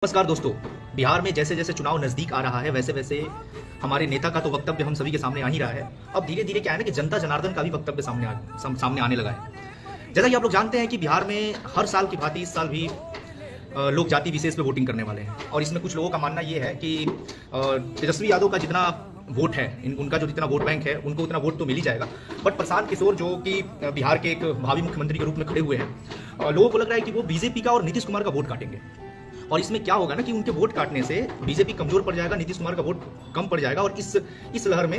नमस्कार दोस्तों। बिहार में जैसे जैसे चुनाव नज़दीक आ रहा है वैसे वैसे हमारे नेता का तो वक्तव्य हम सभी के सामने आ ही रहा है। अब धीरे धीरे क्या है ना कि जनता जनार्दन का भी वक्तव्य सामने आने लगा है। जैसा कि आप लोग जानते हैं कि बिहार में हर साल की भांति इस साल भी लोग जाति विशेष पे वोटिंग करने वाले हैं और इसमें कुछ लोगों का मानना ये है कि तेजस्वी यादव का जितना वोट है, उनका जो जितना वोट बैंक है उनको उतना वोट तो मिल ही जाएगा। बट प्रशांत किशोर जो कि बिहार के एक भावी मुख्यमंत्री के रूप में खड़े हुए हैं, लोगों को लग रहा है कि वो बीजेपी का और नीतीश कुमार का वोट काटेंगे। और इसमें क्या होगा ना कि उनके वोट काटने से बीजेपी कमजोर पड़ जाएगा, नीतीश कुमार का वोट कम पड़ जाएगा और इस लहर में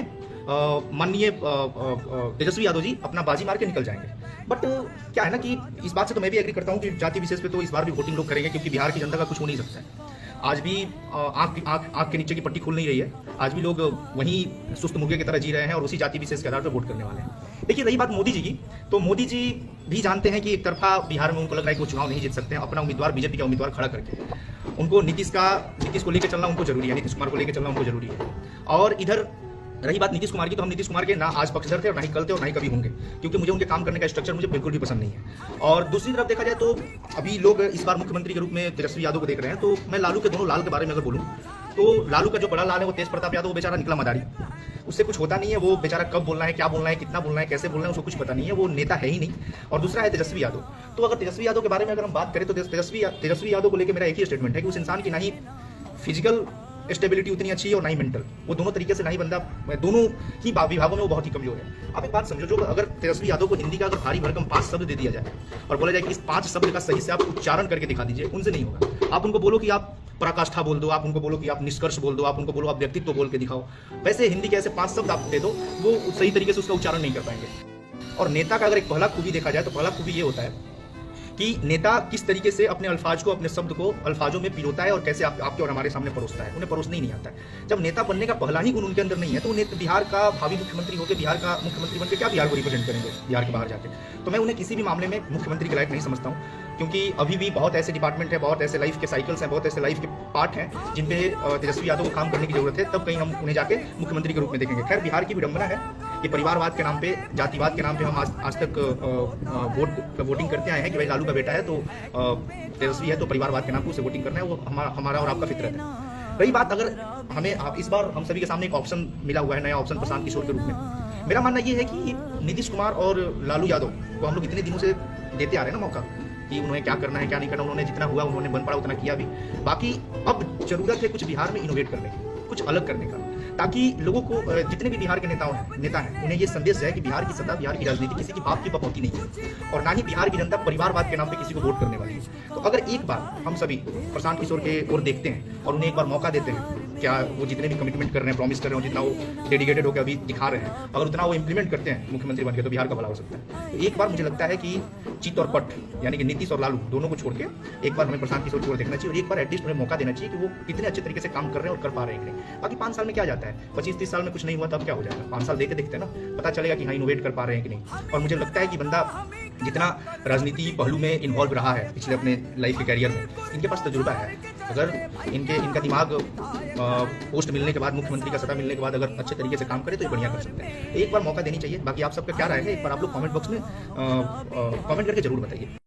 माननीय तेजस्वी यादव जी अपना बाजी मार के निकल जाएंगे। बट क्या है ना कि इस बात से तो मैं भी एग्री करता हूं कि जाति विशेष पे तो इस बार भी वोटिंग लोग करेंगे, क्योंकि बिहार की जनता का कुछ हो नहीं सकता है। आज भी आंख के नीचे की पट्टी खुल नहीं रही है। आज भी लोग वहीं सुस्त मुर्गे की तरह जी रहे हैं और उसी जाति विशेष के आधार पर वोट करने वाले हैं। देखिए, रही बात मोदी जी की, तो मोदी जी भी जानते हैं कि एक तरफा बिहार में उनको लग रहा है कि वो चुनाव नहीं जीत सकते हैं अपना उम्मीदवार, बीजेपी का उम्मीदवार खड़ा करके। उनको नीतीश को लेकर चलना उनको जरूरी है, नीतीश कुमार को लेकर चलना उनको जरूरी है। और इधर रही बात नीतीश कुमार की, तो हम नीतीश कुमार के ना आज पक्षधर थे और ना ही कल थे और ना ही कभी होंगे, क्योंकि मुझे उनके काम करने का स्ट्रक्चर मुझे बिल्कुल भी पसंद नहीं है। और दूसरी तरफ देखा जाए तो अभी लोग इस बार मुख्यमंत्री के रूप में तेजस्वी यादव को देख रहे हैं। तो मैं लालू के दोनों लाल के बारे में अगर बोलूँ तो लालू का जो बड़ा लाल है वो तेज प्रताप यादव, वो बेचारा निकला मदारी, उससे कुछ होता नहीं है। वो बेचारा कब बोलना है, क्या बोलना है, कितना बोलना है, कैसे बोलना है, उसको कुछ पता नहीं है, वो नेता है ही नहीं। और दूसरा है तेजस्वी यादव। तो अगर तेजस्वी यादव के बारे में अगर हम बात करें तो तेजस्वी यादव को लेकर मेरा एक ही स्टेटमेंट है कि उस इंसान की ना ही फिजिकल स्टेबिलिटी उतनी अच्छी है और ना ही मेंटल, वो दोनों तरीके से ना ही बंदा, दोनों ही विभागों में वो बहुत ही कमजोर है। आप एक बात समझो, जो अगर तेजस्वी यादव को हिंदी का अगर भारी भरकम 5 शब्द दे दिया जाए और बोला जाए कि इस 5 शब्द का सही से आप उच्चारण करके दिखा दीजिए, उनसे नहीं होगा। आप उनको बोलो कि आप पराकाष्ठा बोल दो, आप उनको बोलो कि आप निष्कर्ष बोल दो, आप उनको बोलो आप व्यक्तित्व बोल के दिखाओ, वैसे हिंदी के ऐसे 5 शब्द आप दे दो, वो सही तरीके से उसका उच्चारण नहीं कर पाएंगे। और नेता का अगर एक पहला खूबी देखा जाए तो पहला खूबी ये होता है कि नेता किस तरीके से अपने अल्फाज को, अपने शब्द को अल्फाजों में पिरोता है और कैसे आपके और हमारे सामने परोसता है। उन्हें परोसना ही नहीं आता है। जब नेता बनने का पहला ही गुण उनके अंदर नहीं है तो उन्हें बिहार का भावी मुख्यमंत्री होकर, बिहार का मुख्यमंत्री बनकर क्या बिहार को रिप्रेजेंट करेंगे बिहार के बाहर जाके। तो मैं उन्हें किसी भी मामले में मुख्यमंत्री के लायक नहीं समझता हूँ, क्योंकि अभी भी बहुत ऐसे डिपार्टमेंट है, बहुत ऐसे लाइफ के साइकिल्स हैं, बहुत ऐसे लाइफ के पार्ट हैं जिन पे तेजस्वी यादव को काम करने की जरूरत है। तब कहीं हम उन्हें जाके मुख्यमंत्री के रूप में देखेंगे। खैर, बिहार की विडंबना है कि परिवारवाद के नाम पे, जातिवाद के नाम पे हम आज तक वोटिंग करते आए हैं कि भाई लालू का बेटा है तो तेजस्वी है तो परिवारवाद के नाम पे उसे वोटिंग करना है, वो हमारा और आपका फितरत है। रही बात, अगर हमें इस बार हम सभी के सामने एक ऑप्शन मिला हुआ है, नया ऑप्शन प्रशांत किशोर के रूप में। मेरा मानना यह है कि नीतीश कुमार और लालू यादव को हम लोग इतने दिनों से देते आ रहे हैं ना मौका कि उन्हें क्या करना है क्या नहीं करना, उन्होंने जितना हुआ उन्होंने बन पड़ा उतना किया भी। बाकी अब जरूरत है कुछ बिहार में इनोवेट करने की, कुछ अलग करने का, ताकि लोगों को, जितने भी बिहार के नेता हैं उन्हें ये संदेश है कि बिहार की सत्ता, बिहार की राजनीति किसी की बाप की बपौती नहीं है और ना ही बिहार की जनता परिवारवाद के नाम पे किसी को वोट करने वाली है। तो अगर एक बार हम सभी प्रशांत किशोर के ओर देखते हैं और उन्हें एक बार मौका देते हैं, क्या वो जितने भी कमिटमेंट कर रहे हैं, प्रॉमिस कर रहे हैं, जितना वो डेडिकेटेड होकर अभी दिखा रहे हैं, अगर उतना वो इंप्लीमेंट करते हैं मुख्यमंत्री बनकर, तो बिहार का भला हो सकता है। तो एक बार मुझे लगता है कि चित और पट, यानी कि नीतीश और लालू दोनों को छोड़ के एक बार हमें प्रशांत किशोर की ओर देखना चाहिए और एक बार एटलीस्ट उन्हें मौका देना चाहिए कि वो कितने अच्छे तरीके से काम कर रहे हैं और कर पा रहे हैं कि नहीं। बाकी 5 साल में क्या जाता है, 25-30 साल में कुछ नहीं हुआ तब क्या हो जाएगा। 5 साल देके देखते हैं ना, पता चलेगा कि हाँ इनोवेट कर पा रहे हैं कि नहीं। और मुझे लगता है कि बंदा जितना राजनीति पहलू में इन्वॉल्व रहा है पिछले अपने लाइफ के कैरियर में, इनके पास तजुर्बा है। अगर इनका दिमाग पोस्ट मिलने के बाद, मुख्यमंत्री का सत्ता मिलने के बाद अगर अच्छे तरीके से काम करे तो ये बढ़िया कर सकते हैं। एक बार मौका देनी चाहिए। बाकी आप सबका क्या राय है, एक बार आप लोग कमेंट बॉक्स में कमेंट करके जरूर बताइए।